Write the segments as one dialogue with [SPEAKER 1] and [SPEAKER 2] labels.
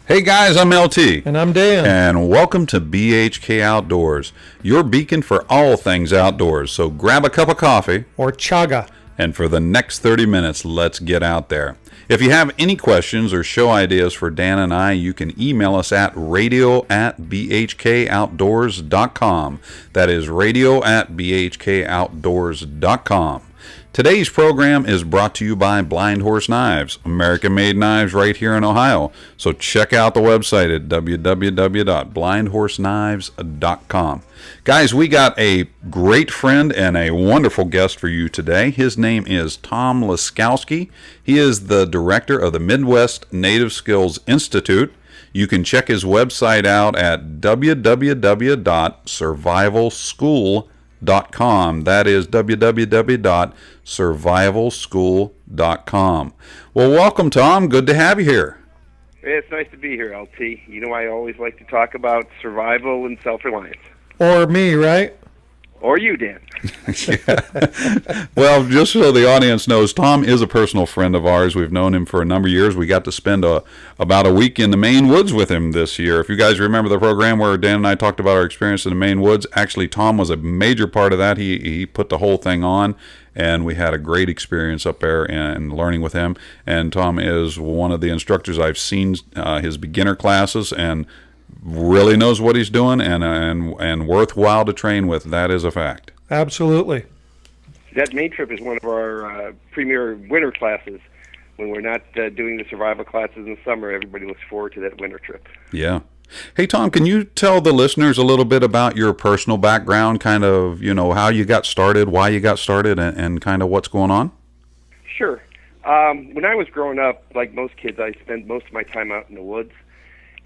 [SPEAKER 1] Hey guys, I'm LT.
[SPEAKER 2] And I'm Dan.
[SPEAKER 1] And welcome to BHK Outdoors, your beacon for all things outdoors. So grab a cup of coffee.
[SPEAKER 2] Or chaga.
[SPEAKER 1] And for the next 30 minutes, let's get out there. If you have any questions or show ideas for Dan and I, you can email us at radio@bhkoutdoors.com. That is radio@bhkoutdoors.com. Today's program is brought to you by Blind Horse Knives, American-made knives right here in Ohio. So check out the website at www.blindhorseknives.com. Guys, we got a great friend and a wonderful guest for you today. His name is Tom Laskowski. He is the director of the Midwest Native Skills Institute. You can check his website out at www.survivalschool.com. That is www.survivalschool.com. Well, welcome, Tom. Good to have you here.
[SPEAKER 3] It's nice to be here, LT. You know, I always like to talk about survival and self-reliance.
[SPEAKER 2] Or me, right?
[SPEAKER 3] Or you, Dan.
[SPEAKER 1] Yeah. Well, just so the audience knows, Tom is a personal friend of ours. We've known him for a number of years. We got to spend about a week in the Maine woods with him this year. If you guys remember the program where Dan and I talked about our experience in the Maine woods, actually Tom was a major part of that. He put the whole thing on, and we had a great experience up there and learning with him. And Tom is one of the instructors I've seen his beginner classes and really knows what he's doing and worthwhile to train with. That is a fact.
[SPEAKER 2] Absolutely.
[SPEAKER 3] That Maine trip is one of our premier winter classes. When we're not doing the survival classes in the summer, everybody looks forward to that winter trip.
[SPEAKER 1] Yeah. Hey, Tom, can you tell the listeners a little bit about your personal background, kind of, you know, how you got started, why you got started, and kind of what's going on?
[SPEAKER 3] Sure. When I was growing up, like most kids, I spent most of my time out in the woods.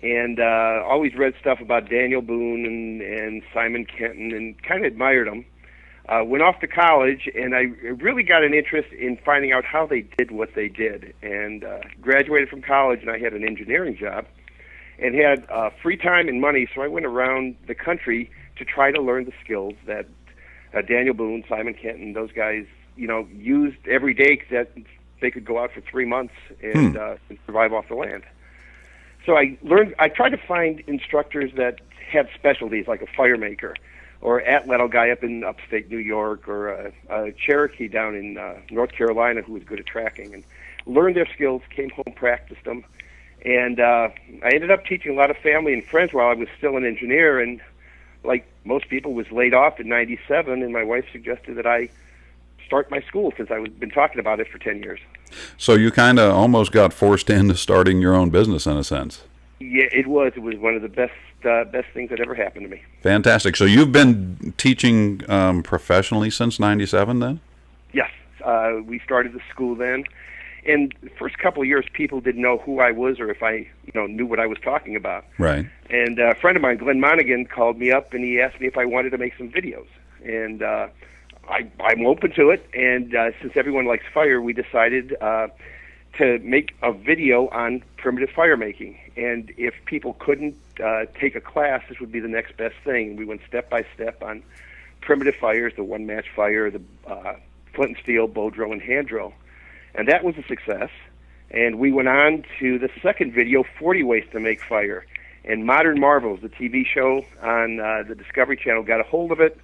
[SPEAKER 3] And always read stuff about Daniel Boone and Simon Kenton and kind of admired them. Went off to college, and I really got an interest in finding out how they did what they did. And graduated from college, and I had an engineering job and had free time and money, so I went around the country to try to learn the skills that Daniel Boone, Simon Kenton, those guys, you know, used every day that they could go out for 3 months and survive off the land. So I tried to find instructors that had specialties, like a fire maker or atlatl guy up in upstate New York, or a Cherokee down in North Carolina who was good at tracking, and learned their skills, came home, practiced them. And I ended up teaching a lot of family and friends while I was still an engineer, and like most people was laid off in 97, and my wife suggested that I start my school since I've been talking about it for 10 years.
[SPEAKER 1] So you kind of almost got forced into starting your own business in a sense.
[SPEAKER 3] Yeah, it was. It was one of the best things that ever happened to me.
[SPEAKER 1] Fantastic. So you've been teaching professionally since 97 then?
[SPEAKER 3] Yes. We started the school then. And the first couple of years, people didn't know who I was or if I knew what I was talking about.
[SPEAKER 1] Right.
[SPEAKER 3] And a friend of mine, Glenn Monaghan, called me up and he asked me if I wanted to make some videos. And I'm open to it, and since everyone likes fire, we decided to make a video on primitive fire making. And if people couldn't take a class, this would be the next best thing. We went step by step on primitive fires, the one-match fire, the flint and steel, bow drill, and hand drill. And that was a success. And we went on to the second video, 40 Ways to Make Fire. And Modern Marvels, the TV show on the Discovery Channel, got a hold of it.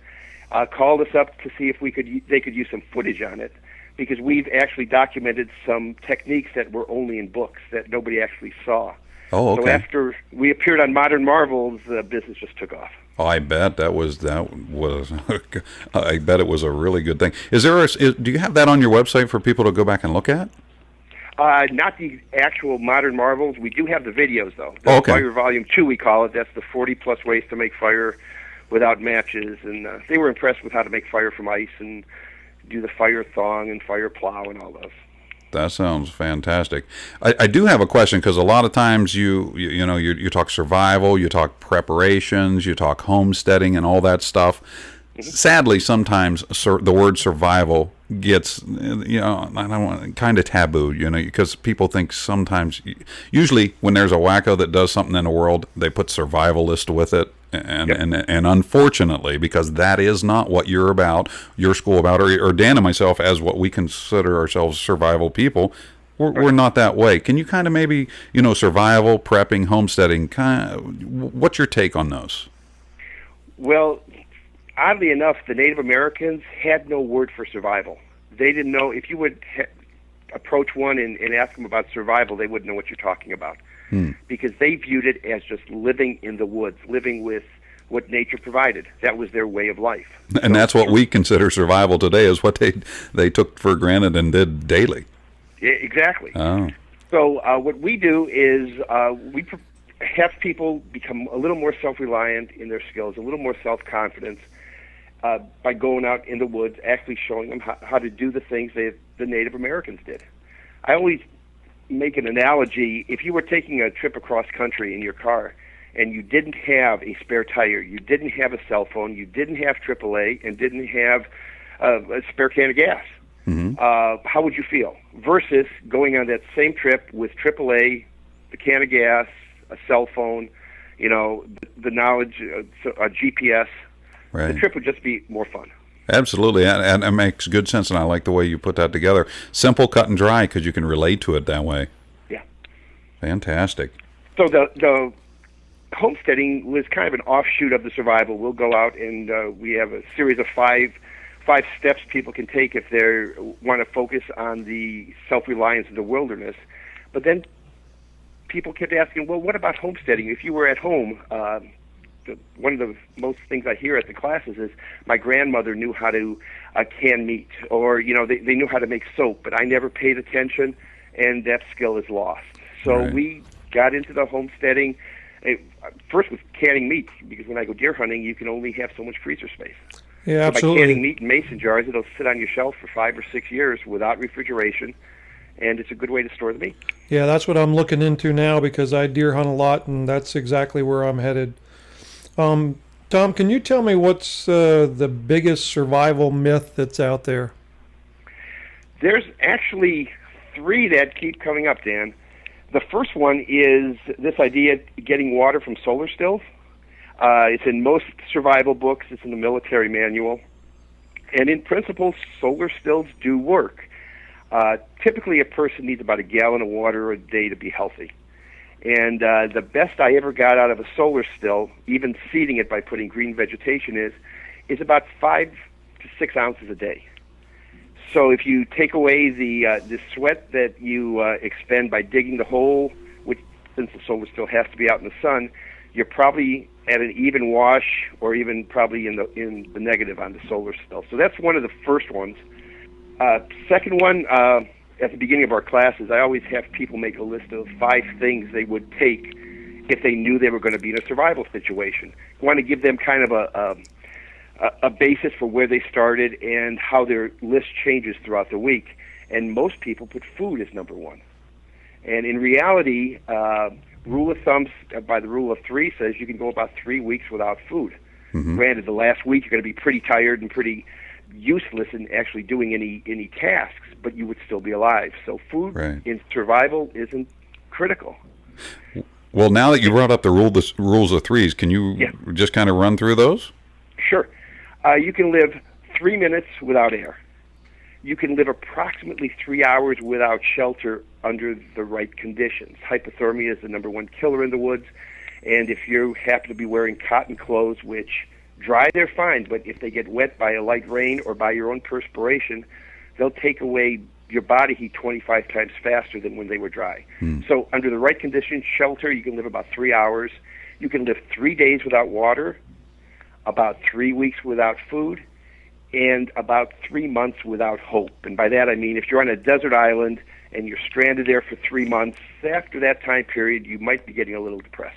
[SPEAKER 3] Called us up to see if they could use some footage on it, because we've actually documented some techniques that were only in books that nobody actually saw.
[SPEAKER 1] Oh, okay.
[SPEAKER 3] So after we appeared on Modern Marvels, the business just took off.
[SPEAKER 1] Oh, I bet that was I bet it was a really good thing. Do you have that on your website for people to go back and look at?
[SPEAKER 3] Not the actual Modern Marvels. We do have the videos, though. The Fire Volume 2, we call it. That's the 40-plus ways to make fire without matches, and they were impressed with how to make fire from ice and do the fire thong and fire plow and all those.
[SPEAKER 1] That sounds fantastic. I do have a question, because a lot of times you talk survival, you talk preparations, you talk homesteading and all that stuff. Mm-hmm. Sadly, sometimes the word survival gets, kind of taboo, because people think sometimes, usually when there's a wacko that does something in the world, they put survivalist with it. And unfortunately, because that is not what you're about, your school about, or Dan and myself, as what we consider ourselves survival people, We're not that way. Can you kind of maybe, survival, prepping, homesteading, what's your take on those?
[SPEAKER 3] Well, oddly enough, the Native Americans had no word for survival. They didn't know. If you would approach one and ask them about survival, they wouldn't know what you're talking about. Because they viewed it as just living in the woods, living with what nature provided. That was their way of life.
[SPEAKER 1] And that's what we consider survival today, is what they took for granted and did daily.
[SPEAKER 3] Yeah, exactly.
[SPEAKER 1] Oh.
[SPEAKER 3] So what we do is we have people become a little more self-reliant in their skills, a little more self-confidence by going out in the woods, actually showing them how to do the things that the Native Americans did. I always make an analogy. If you were taking a trip across country in your car and you didn't have a spare tire, you didn't have a cell phone, you didn't have AAA, and didn't have a spare can of gas, how would you feel? Versus going on that same trip with AAA, the can of gas, a cell phone, the knowledge, a GPS.
[SPEAKER 1] Right.
[SPEAKER 3] The trip would just be more fun.
[SPEAKER 1] Absolutely, and it makes good sense, and I like the way you put that together. Simple, cut, and dry, because you can relate to it that way.
[SPEAKER 3] Yeah.
[SPEAKER 1] Fantastic.
[SPEAKER 3] So the homesteading was kind of an offshoot of the survival. We'll go out and we have a series of five steps people can take if they want to focus on the self-reliance of the wilderness. But then people kept asking, well, what about homesteading? If you were at home, one of the most things I hear at the classes is my grandmother knew how to can meat, or they knew how to make soap, but I never paid attention, and that skill is lost. So
[SPEAKER 1] Right.
[SPEAKER 3] we got into the homesteading first with canning meat, because when I go deer hunting, you can only have so much freezer space.
[SPEAKER 2] Yeah,
[SPEAKER 3] So by
[SPEAKER 2] absolutely.
[SPEAKER 3] canning meat in mason jars, it'll sit on your shelf for 5 or 6 years without refrigeration, and it's a good way to store the meat.
[SPEAKER 2] Yeah, that's what I'm looking into now because I deer hunt a lot, and that's exactly where I'm headed. Tom, can you tell me what's the biggest survival myth that's out there?
[SPEAKER 3] There's actually 3 that keep coming up, Dan. The first one is this idea of getting water from solar stills. It's in most survival books. It's in the military manual. And in principle, solar stills do work. Typically, a person needs about a gallon of water a day to be healthy. And the best I ever got out of a solar still, even seeding it by putting green vegetation is about 5 to 6 ounces a day. So if you take away the sweat that you expend by digging the hole, which since the solar still has to be out in the sun, you're probably at an even wash, or even probably in the negative on the solar still. So that's one of the first ones. Second one, at the beginning of our classes, I always have people make a list of 5 things they would take if they knew they were going to be in a survival situation. I want to give them kind of a basis for where they started and how their list changes throughout the week. And most people put food as number 1. And in reality, rule of thumb by the rule of 3 says you can go about 3 weeks without food. Granted, the last week you're going to be pretty tired and pretty useless in actually doing any tasks, but you would still be alive. So food in survival isn't critical.
[SPEAKER 1] Well, now that you brought up the rules of 3s, can you just kind of run through those?
[SPEAKER 3] Sure. You can live 3 minutes without air. You can live approximately 3 hours without shelter under the right conditions. Hypothermia is the number 1 killer in the woods, and if you happen to be wearing cotton clothes, which dry they're fine, but if they get wet by a light rain or by your own perspiration, they'll take away your body heat 25 times faster than when they were dry. So under the right conditions, shelter, you can live about 3 hours. You can live 3 days without water, about 3 weeks without food, and about 3 months without hope. And by that I mean if you're on a desert island and you're stranded there for 3 months, after that time period, you might be getting a little depressed.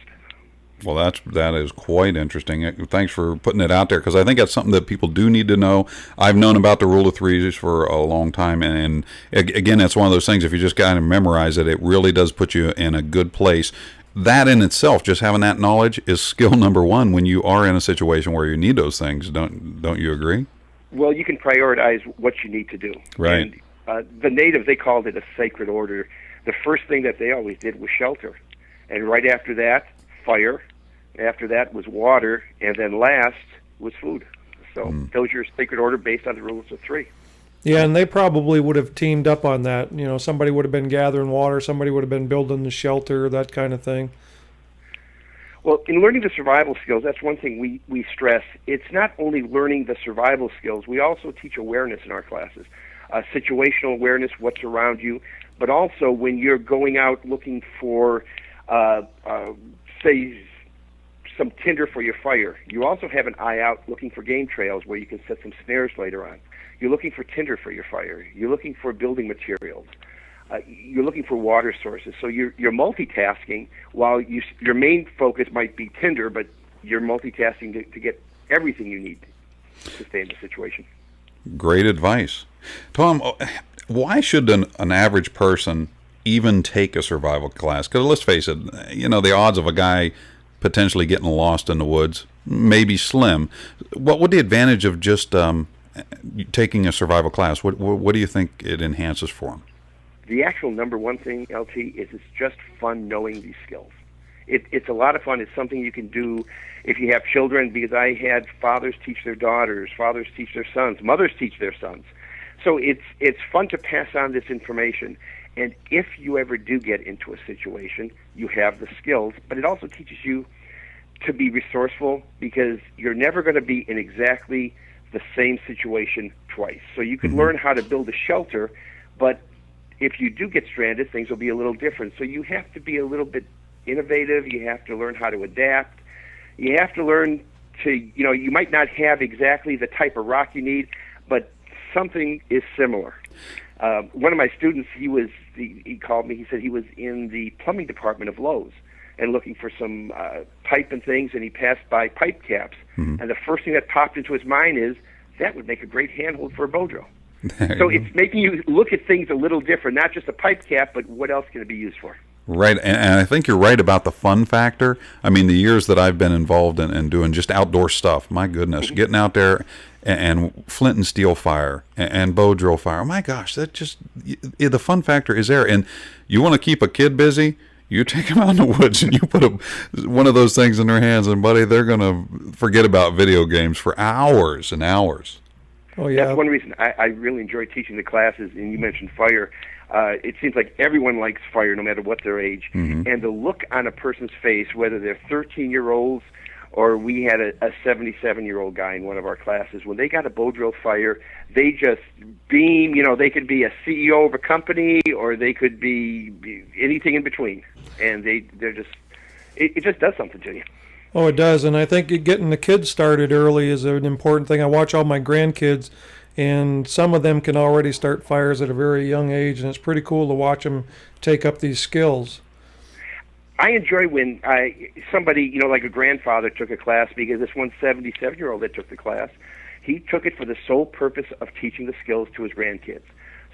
[SPEAKER 1] Well, that is quite interesting. Thanks for putting it out there, because I think that's something that people do need to know. I've known about the rule of 3s for a long time, and again, that's one of those things, if you just kind of memorize it, it really does put you in a good place. That in itself, just having that knowledge, is skill number 1 when you are in a situation where you need those things. Don't you agree?
[SPEAKER 3] Well, you can prioritize what you need to do.
[SPEAKER 1] Right.
[SPEAKER 3] And the natives, they called it a sacred order. The first thing that they always did was shelter. And right after that, fire. After that was water. And then last was food. So those are your sacred order based on the rules of 3.
[SPEAKER 2] Yeah, and they probably would have teamed up on that. You know, somebody would have been gathering water, somebody would have been building the shelter, that kind of thing.
[SPEAKER 3] Well, in learning the survival skills, that's one thing we stress. It's not only learning the survival skills, we also teach awareness in our classes. Situational awareness, what's around you, but also when you're going out looking for, say, some tinder for your fire, you also have an eye out looking for game trails where you can set some snares later on. You're looking for tinder for your fire. You're looking for building materials. You're looking for water sources. So you're multitasking while your main focus might be tinder, but you're multitasking to get everything you need to stay in the situation.
[SPEAKER 1] Great advice. Tom, why should an average person even take a survival class? Because let's face it, you know, the odds of a guy potentially getting lost in the woods may be slim. What would the advantage of just taking a survival class? What do you think it enhances for him?
[SPEAKER 3] The actual number one thing, LT, is it's just fun knowing these skills. It's a lot of fun. It's something you can do if you have children, because I had fathers teach their daughters, fathers teach their sons, mothers teach their sons. So it's fun to pass on this information. And if you ever do get into a situation, you have the skills, but it also teaches you to be resourceful, because you're never going to be in exactly the same situation twice. So you can learn how to build a shelter, but if you do get stranded, things will be a little different. So you have to be a little bit innovative. You have to learn how to adapt. You have to learn to, you know, you might not have exactly the type of rock you need, but something is similar. One of my students, he called me, he said he was in the plumbing department of Lowe's and looking for some pipe and things, and he passed by pipe caps. And the first thing that popped into his mind is, that would make a great handhold for a bow drill. So it's making you look at things a little different, not just a pipe cap, but what else can it be used for?
[SPEAKER 1] Right, and I think you're right about the fun factor. I mean, the years that I've been involved in doing just outdoor stuff, my goodness, getting out there and flint and steel fire and bow drill fire, oh my gosh, that just, the fun factor is there. And you want to keep a kid busy, you take them out in the woods and you put one of those things in their hands, and buddy, they're going to forget about video games for hours and hours.
[SPEAKER 2] Oh, yeah.
[SPEAKER 3] That's one reason I really enjoy teaching the classes, and you mentioned fire. It seems like everyone likes fire, no matter what their age. And the look on a person's face, whether they're 13-year-olds or we had a 77-year-old guy in one of our classes, when they got a bow drill fire, they just beam. You know, they could be a CEO of a company, or they could be anything in between. And they're just, it just does something to you.
[SPEAKER 2] Oh, it does, and I think getting the kids started early is an important thing. I watch all my grandkids, and some of them can already start fires at a very young age, and it's pretty cool to watch them take up these skills.
[SPEAKER 3] I enjoy when somebody, you know, like a grandfather took a class, because this one 77-year-old that took the class, he took it for the sole purpose of teaching the skills to his grandkids.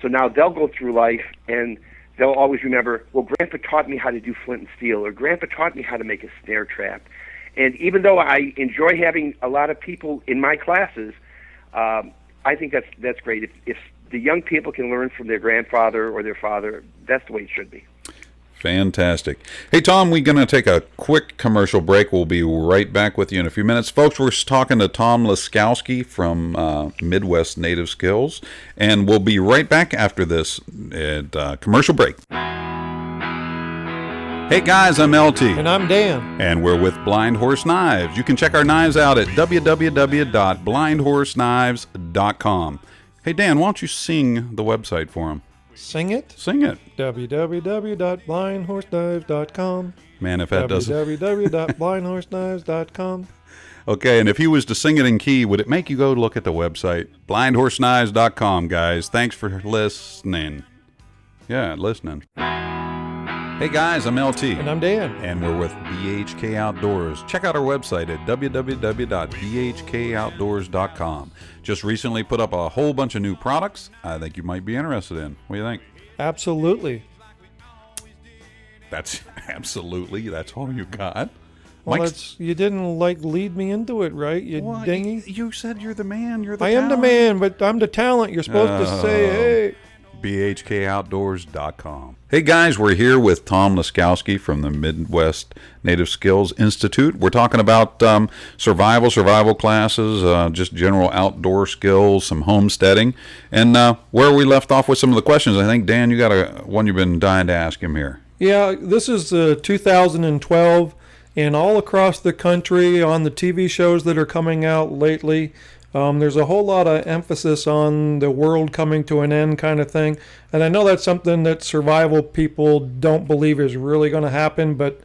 [SPEAKER 3] So now they'll go through life, and they'll always remember, well, Grandpa taught me how to do flint and steel, or Grandpa taught me how to make a snare trap. And even though I enjoy having a lot of people in my classes, I think that's great. If the young people can learn from their grandfather or their father, that's the way it should be.
[SPEAKER 1] Fantastic. Hey, Tom, we're going to take a quick commercial break. We'll be right back with you in a few minutes. Folks, we're talking to Tom Laskowski from Midwest Native Skills, and we'll be right back after this commercial break. Hey guys, I'm LT.
[SPEAKER 2] And I'm Dan.
[SPEAKER 1] And we're with Blind Horse Knives. You can check our knives out at www.blindhorseknives.com. Hey Dan, why don't you sing the website for them?
[SPEAKER 2] Sing it?
[SPEAKER 1] Sing it.
[SPEAKER 2] www.blindhorseknives.com.
[SPEAKER 1] Man, if that doesn't...
[SPEAKER 2] www.blindhorseknives.com.
[SPEAKER 1] Okay, and if he was to sing it in key, would it make you go look at the website? blindhorseknives.com, guys. Thanks for listening. Yeah, listening. Hey guys, I'm LT.
[SPEAKER 2] And I'm Dan.
[SPEAKER 1] And we're with BHK Outdoors. Check out our website at www.bhkoutdoors.com. Just recently put up a whole bunch of new products I think you might be interested in. What do you think?
[SPEAKER 2] Absolutely.
[SPEAKER 1] That's all you got?
[SPEAKER 2] Well, you didn't lead me into it, right? You dingy.
[SPEAKER 1] You said you're the man. You're the
[SPEAKER 2] I
[SPEAKER 1] talent.
[SPEAKER 2] am the man, but I'm the talent. You're supposed to say, hey.
[SPEAKER 1] BHKOutdoors.com. Hey guys, we're here with Tom Laskowski from the Midwest Native Skills Institute. We're talking about survival classes, just general outdoor skills, some homesteading, and where we left off with some of the questions. I think, Dan, you got one you've been dying to ask him here.
[SPEAKER 2] Yeah, this is 2012, and all across the country on the TV shows that are coming out lately, there's a whole lot of emphasis on the world coming to an end kind of thing. And I know that's something that survival people don't believe is really going to happen, but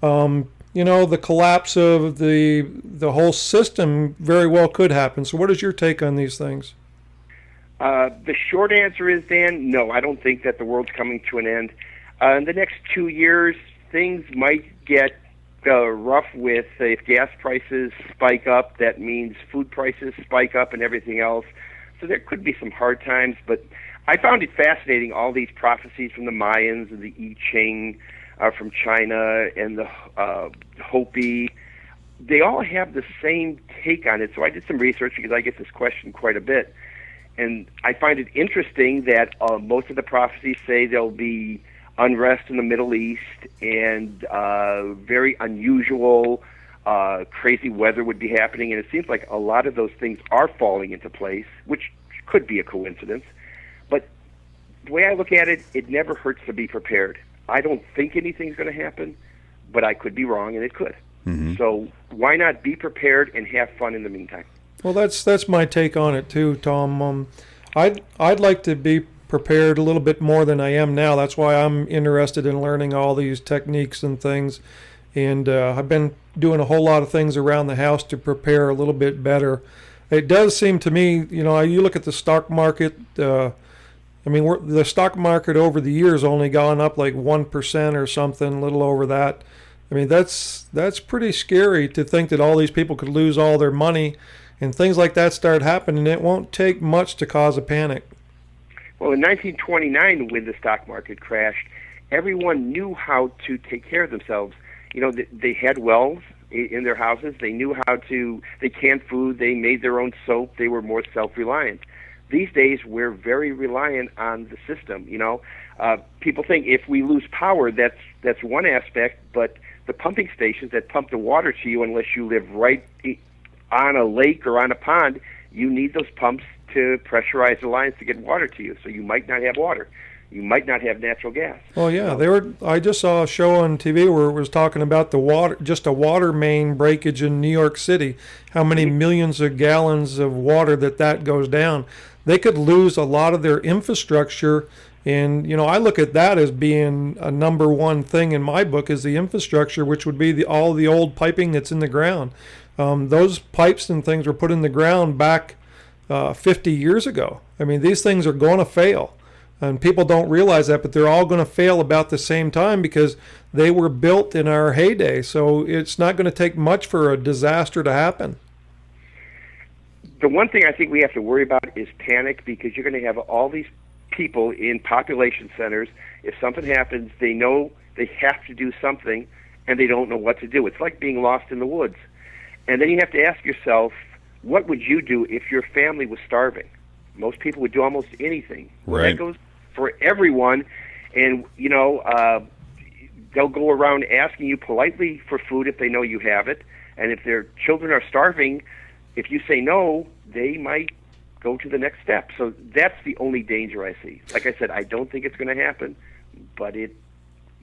[SPEAKER 2] the collapse of the whole system very well could happen. So what is your take on these things?
[SPEAKER 3] The short answer is, Dan, no, I don't think that the world's coming to an end. In the next 2 years, things might get rough with if gas prices spike up. That means food prices spike up and everything else. So there could be some hard times, but I found it fascinating, all these prophecies from the Mayans and the I Ching from China and the Hopi. They all have the same take on it. So I did some research because I get this question quite a bit. And I find it interesting that most of the prophecies say there'll be unrest in the Middle East and very unusual, crazy weather would be happening. And it seems like a lot of those things are falling into place, which could be a coincidence. But the way I look at it, it never hurts to be prepared. I don't think anything's going to happen, but I could be wrong, and it could. Mm-hmm. So why not be prepared and have fun in the meantime?
[SPEAKER 2] Well, that's my take on it too, Tom. I'd like to be prepared a little bit more than I am now. That's why I'm interested in learning all these techniques and things. And I've been doing a whole lot of things around the house to prepare a little bit better. It does seem to me, you look at the stock market. The stock market over the years only gone up like 1% or something, a little over that. I mean, that's pretty scary to think that all these people could lose all their money and things like that start happening. It won't take much to cause a panic.
[SPEAKER 3] Well, in 1929, when the stock market crashed, everyone knew how to take care of themselves. They had wells in their houses. They knew they canned food. They made their own soap. They were more self-reliant. These days, we're very reliant on the system. People think if we lose power, that's one aspect, but the pumping stations that pump the water to you, unless you live right on a lake or on a pond, you need those pumps to pressurize the lines to get water to you. So you might not have water. You might not have natural gas.
[SPEAKER 2] Well, yeah, I just saw a show on TV where it was talking about just a water main breakage in New York City, how many millions of gallons of water that goes down. They could lose a lot of their infrastructure. And, I look at that as being a number one thing in my book is the infrastructure, which would be all the old piping that's in the ground. Those pipes and things were put in the ground back 50 years ago. I mean, these things are going to fail. And people don't realize that, but they're all going to fail about the same time because they were built in our heyday. So it's not going to take much for a disaster to happen.
[SPEAKER 3] The one thing I think we have to worry about is panic, because you're going to have all these people in population centers. If something happens, they know they have to do something, and they don't know what to do. It's like being lost in the woods. And then you have to ask yourself, what would you do if your family was starving? Most people would do almost anything.
[SPEAKER 1] Right.
[SPEAKER 3] That goes for everyone. And, they'll go around asking you politely for food if they know you have it. And if their children are starving, if you say no, they might go to the next step. So that's the only danger I see. Like I said, I don't think it's going to happen, but it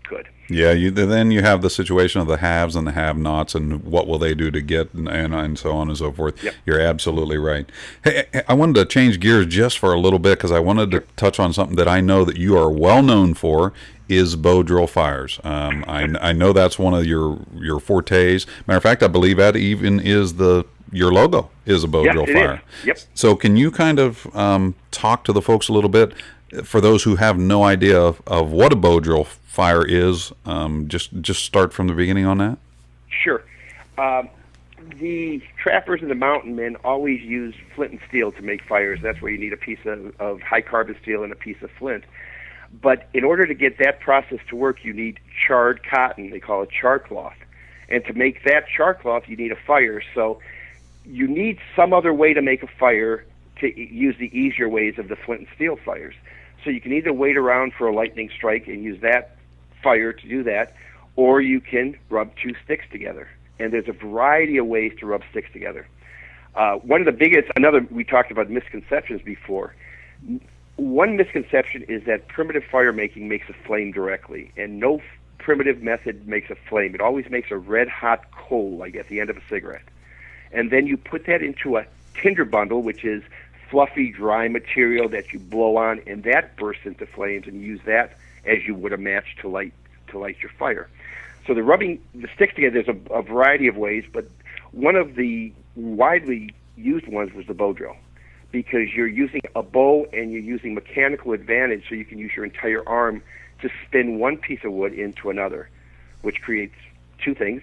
[SPEAKER 3] could.
[SPEAKER 1] Yeah, then you have the situation of the haves and the have-nots, and what will they do to get, and so on and so forth. Yep. You're absolutely right. Hey, I wanted to change gears just for a little bit because I wanted to touch on something that I know that you are well known for, is bow drill fires. I know that's one of your fortes. Matter of fact, I believe that even is your logo is a bow drill fire.
[SPEAKER 3] Yep.
[SPEAKER 1] So can you kind of talk to the folks a little bit, for those who have no idea of what a bow drill fire is, just start from the beginning on that?
[SPEAKER 3] Sure. The trappers and the mountain men always use flint and steel to make fires. That's where you need a piece of high carbon steel and a piece of flint. But in order to get that process to work, you need charred cotton. They call it char cloth. And to make that char cloth, you need a fire. So you need some other way to make a fire to use the easier ways of the flint and steel fires. So you can either wait around for a lightning strike and use that fire to do that, or you can rub two sticks together. And there's a variety of ways to rub sticks together. One of the biggest, we talked about misconceptions before. One misconception is that primitive fire making makes a flame directly, and no primitive method makes a flame. It always makes a red-hot coal, like at the end of a cigarette. And then you put that into a tinder bundle, which is fluffy, dry material that you blow on, and that bursts into flames, and you use that as you would a match to light your fire. So the rubbing the sticks together, there's a variety of ways, but one of the widely used ones was the bow drill, because you're using a bow and you're using mechanical advantage, so you can use your entire arm to spin one piece of wood into another, which creates two things: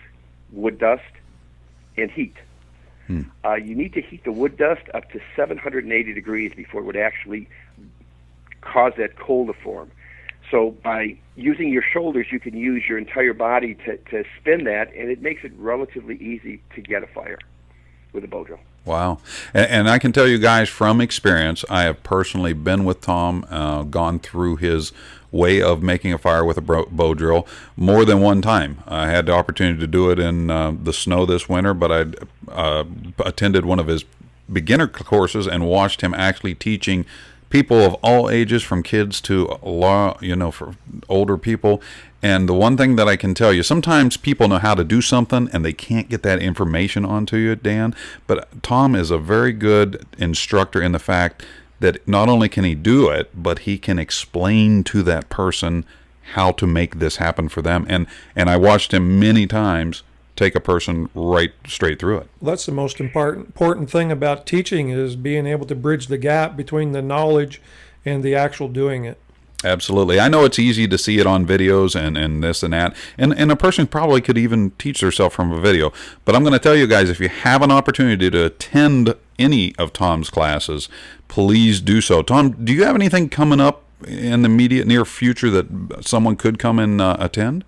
[SPEAKER 3] wood dust and heat. You need to heat the wood dust up to 780 degrees before it would actually cause that coal to form. So by using your shoulders, you can use your entire body to spin that, and it makes it relatively easy to get a fire with a bow drill.
[SPEAKER 1] Wow. And I can tell you guys from experience, I have personally been with Tom, gone through his way of making a fire with a bow drill more than one time. I had the opportunity to do it in the snow this winter, but I attended one of his beginner courses and watched him actually teaching people of all ages, from kids to for older people. And the one thing that I can tell you, sometimes people know how to do something and they can't get that information onto you, Dan. But Tom is a very good instructor in the fact that not only can he do it, but he can explain to that person how to make this happen for them. And I watched him many times take a person right straight through it.
[SPEAKER 2] That's the most important thing about teaching, is being able to bridge the gap between the knowledge and the actual doing it.
[SPEAKER 1] Absolutely. I know it's easy to see it on videos and this and that, and a person probably could even teach themselves from a video. But I'm going to tell you guys, if you have an opportunity to attend any of Tom's classes, please do so. Tom, do you have anything coming up in the immediate near future that someone could come and attend?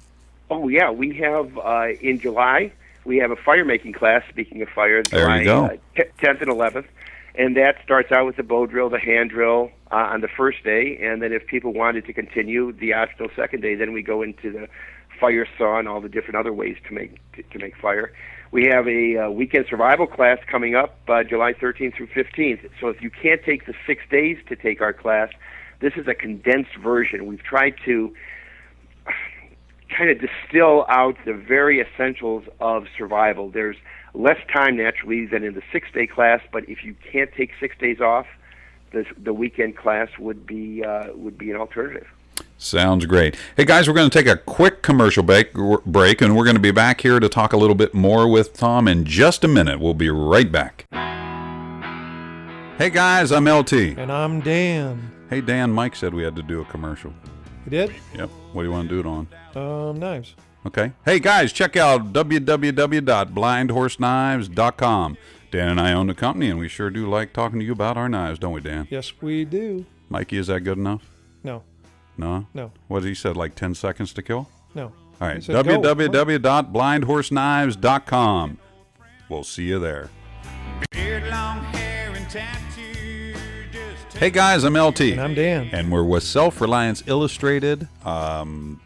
[SPEAKER 3] Oh, yeah. We have, in July, we have a fire making class, speaking of fire,
[SPEAKER 1] there you go.
[SPEAKER 3] 10th and 11th. And that starts out with the bow drill, the hand drill on the first day. And then if people wanted to continue the optional second day, then we go into the fire saw and all the different other ways to make fire. We have a weekend survival class coming up July 13th through 15th. So if you can't take the 6 days to take our class, this is a condensed version. We've tried to kind of distill out the very essentials of survival. There's less time naturally than in the 6-day class, but if you can't take 6 days off, the weekend class would be an alternative.
[SPEAKER 1] Sounds great. Hey guys, we're going to take a quick commercial break, and we're going to be back here to talk a little bit more with Tom in just a minute. We'll be right back. Hey guys, I'm LT.
[SPEAKER 2] And I'm Dan.
[SPEAKER 1] Hey Dan, Mike said we had to do a commercial.
[SPEAKER 2] You did?
[SPEAKER 1] Yep. What do you want to do it on?
[SPEAKER 2] Knives.
[SPEAKER 1] Okay. Hey guys, check out www.blindhorseknives.com. Dan and I own the company, and we sure do like talking to you about our knives, don't we, Dan?
[SPEAKER 2] Yes, we do.
[SPEAKER 1] Mikey, is that good enough?
[SPEAKER 2] No.
[SPEAKER 1] No?
[SPEAKER 2] No.
[SPEAKER 1] What did he said, like 10 seconds to kill?
[SPEAKER 2] No.
[SPEAKER 1] All right, www.blindhorseknives.com. We'll see you there. Beard, long hair, and tattoo, hey guys, I'm LT.
[SPEAKER 2] And I'm Dan.
[SPEAKER 1] And we're with Self-Reliance Illustrated.
[SPEAKER 2] .com.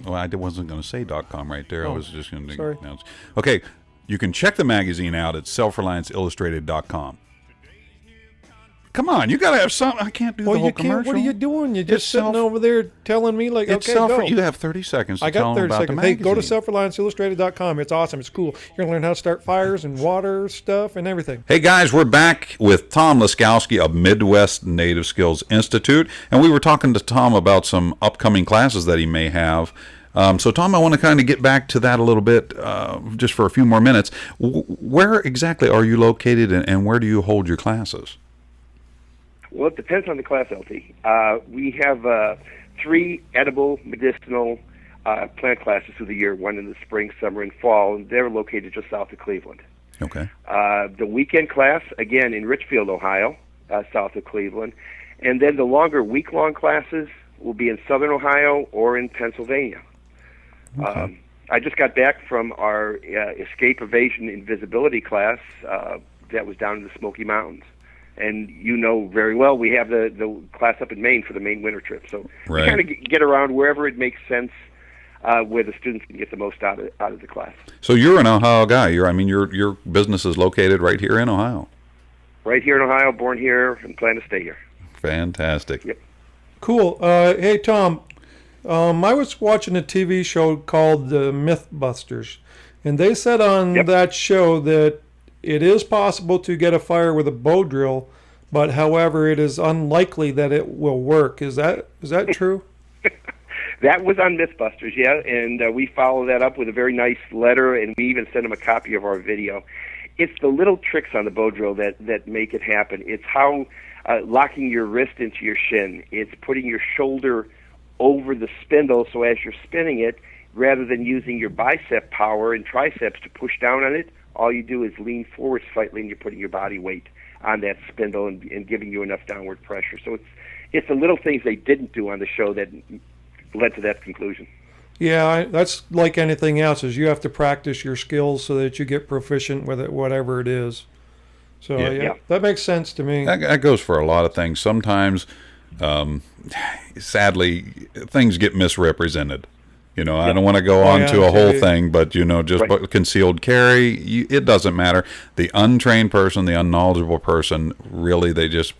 [SPEAKER 1] Well, I wasn't going to say .com right there. I was just going to announce. Okay, you can check the magazine out at selfrelianceillustrated.com. Come on, you got to have something. I can't do the whole commercial.
[SPEAKER 2] What are you doing? You're just sitting over there telling me, like, okay, go.
[SPEAKER 1] You have 30 seconds to tell them about
[SPEAKER 2] 30 seconds.
[SPEAKER 1] the
[SPEAKER 2] Hey,
[SPEAKER 1] magazine.
[SPEAKER 2] go to selfrelianceillustrated.com. It's awesome. It's cool. You're going to learn how to start fires and water stuff and everything.
[SPEAKER 1] Hey, guys, we're back with Tom Laskowski of Midwest Native Skills Institute, and we were talking to Tom about some upcoming classes that he may have. So, Tom, I want to kind of get back to that a little bit, just for a few more minutes. Where exactly are you located, and where do you hold your classes?
[SPEAKER 3] Well, it depends on the class, LT. We have 3 edible medicinal plant classes through the year, one in the spring, summer, and fall, and they're located just south of Cleveland.
[SPEAKER 1] Okay.
[SPEAKER 3] The weekend class, again, in Richfield, Ohio, south of Cleveland. And then the longer week-long classes will be in southern Ohio or in Pennsylvania. Okay. I just got back from our escape, evasion, invisibility class that was down in the Smoky Mountains. And you know very well we have the class up in Maine for the Maine winter trip. So
[SPEAKER 1] Right.
[SPEAKER 3] we kind of get around wherever it makes sense, where the students can get the most out of the class.
[SPEAKER 1] So you're an Ohio guy. Your business is located right here in Ohio.
[SPEAKER 3] Right here in Ohio, born here, and plan to stay here.
[SPEAKER 1] Fantastic.
[SPEAKER 3] Yep.
[SPEAKER 2] Cool. Hey, Tom, I was watching a TV show called The Mythbusters, and they said on that show that it is possible to get a fire with a bow drill, but however, it is unlikely that it will work. Is that true?
[SPEAKER 3] That was on Mythbusters, yeah, and we follow that up with a very nice letter, and we even send them a copy of our video. It's the little tricks on the bow drill that make it happen. It's how locking your wrist into your shin. It's putting your shoulder over the spindle so as you're spinning it, rather than using your bicep power and triceps to push down on it, all you do is lean forward slightly and you're putting your body weight on that spindle and giving you enough downward pressure. So it's the little things they didn't do on the show that led to that conclusion.
[SPEAKER 2] Yeah, that's like anything else, is you have to practice your skills so that you get proficient with it, whatever it is. So yeah. That makes sense to me.
[SPEAKER 1] That goes for a lot of things. Sometimes, sadly, things get misrepresented. I don't want to go on to a whole thing, but, just concealed carry, it doesn't matter. The untrained person, the unknowledgeable person, really, they just,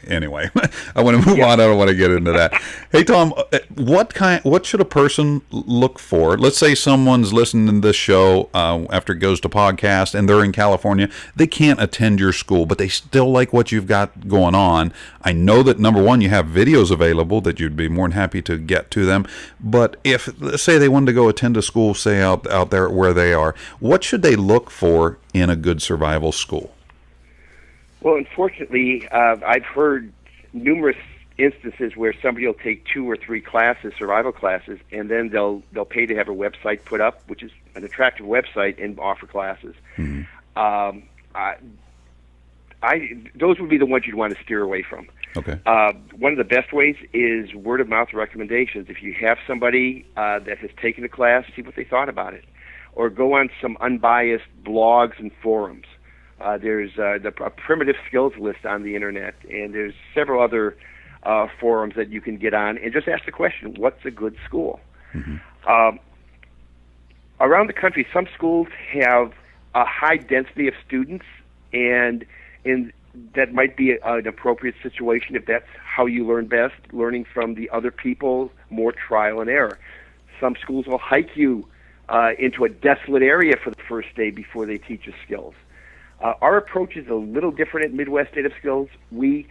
[SPEAKER 1] anyway, I want to move on. I don't want to get into that. Hey, Tom, what should a person look for? Let's say someone's listening to this show after it goes to podcast and they're in California. They can't attend your school, but they still like what you've got going on. I know that, number one, you have videos available that you'd be more than happy to get to them. But if, let's say they wanted to go attend a school, say out there where they are, what should they look for in a good survival school?
[SPEAKER 3] Well, unfortunately, I've heard numerous instances where somebody will take 2 or 3 classes, survival classes, and then they'll pay to have a website put up, which is an attractive website, and offer classes. Mm-hmm. Those would be the ones you'd want to steer away from.
[SPEAKER 1] Okay.
[SPEAKER 3] One of the best ways is word-of-mouth recommendations. If you have somebody that has taken a class, see what they thought about it. Or go on some unbiased blogs and forums. There's a primitive skills list on the Internet, and there's several other forums that you can get on, and just ask the question, what's a good school? Mm-hmm. Around the country, some schools have a high density of students, and that might be an appropriate situation if that's how you learn best, learning from the other people, more trial and error. Some schools will hike you into a desolate area for the first day before they teach you skills. Our approach is a little different at Midwest Native Skills. We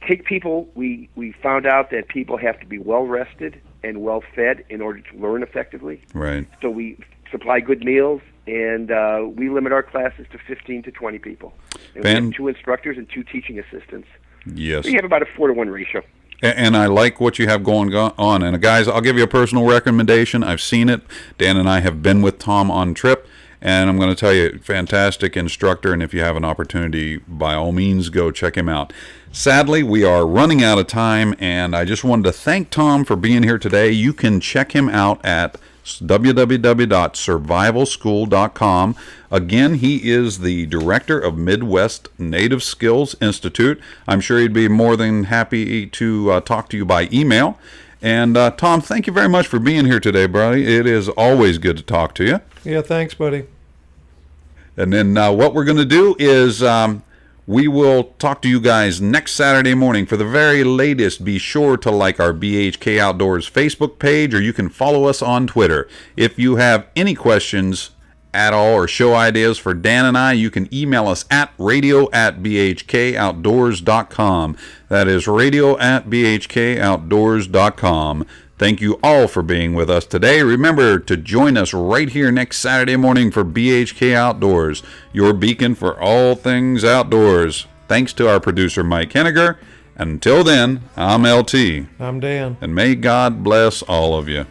[SPEAKER 3] take people, we found out that people have to be well-rested and well-fed in order to learn effectively.
[SPEAKER 1] Right.
[SPEAKER 3] So we supply good meals, and we limit our classes to 15 to 20 people. And we have 2 instructors and 2 teaching assistants.
[SPEAKER 1] Yes.
[SPEAKER 3] So you have about a 4-to-1 ratio.
[SPEAKER 1] And I like what you have going on. And guys, I'll give you a personal recommendation. I've seen it. Dan and I have been with Tom on trip. And I'm going to tell you, fantastic instructor. And if you have an opportunity, by all means, go check him out. Sadly, we are running out of time. And I just wanted to thank Tom for being here today. You can check him out at www.survivalschool.com. Again, he is the director of Midwest Native Skills Institute. I'm sure he'd be more than happy to talk to you by email. And Tom, thank you very much for being here today, buddy. It is always good to talk to you.
[SPEAKER 2] Yeah, thanks, buddy.
[SPEAKER 1] And then what we're going to do is we will talk to you guys next Saturday morning. For the very latest, be sure to like our BHK Outdoors Facebook page, or you can follow us on Twitter. If you have any questions at all or show ideas for Dan and I, you can email us at radio@bhkoutdoors.com. That is radio@bhkoutdoors.com. Thank you all for being with us today. Remember to join us right here next Saturday morning for BHK Outdoors, your beacon for all things outdoors. Thanks to our producer, Mike Henniger. Until then, I'm LT.
[SPEAKER 2] I'm Dan.
[SPEAKER 1] And may God bless all of you.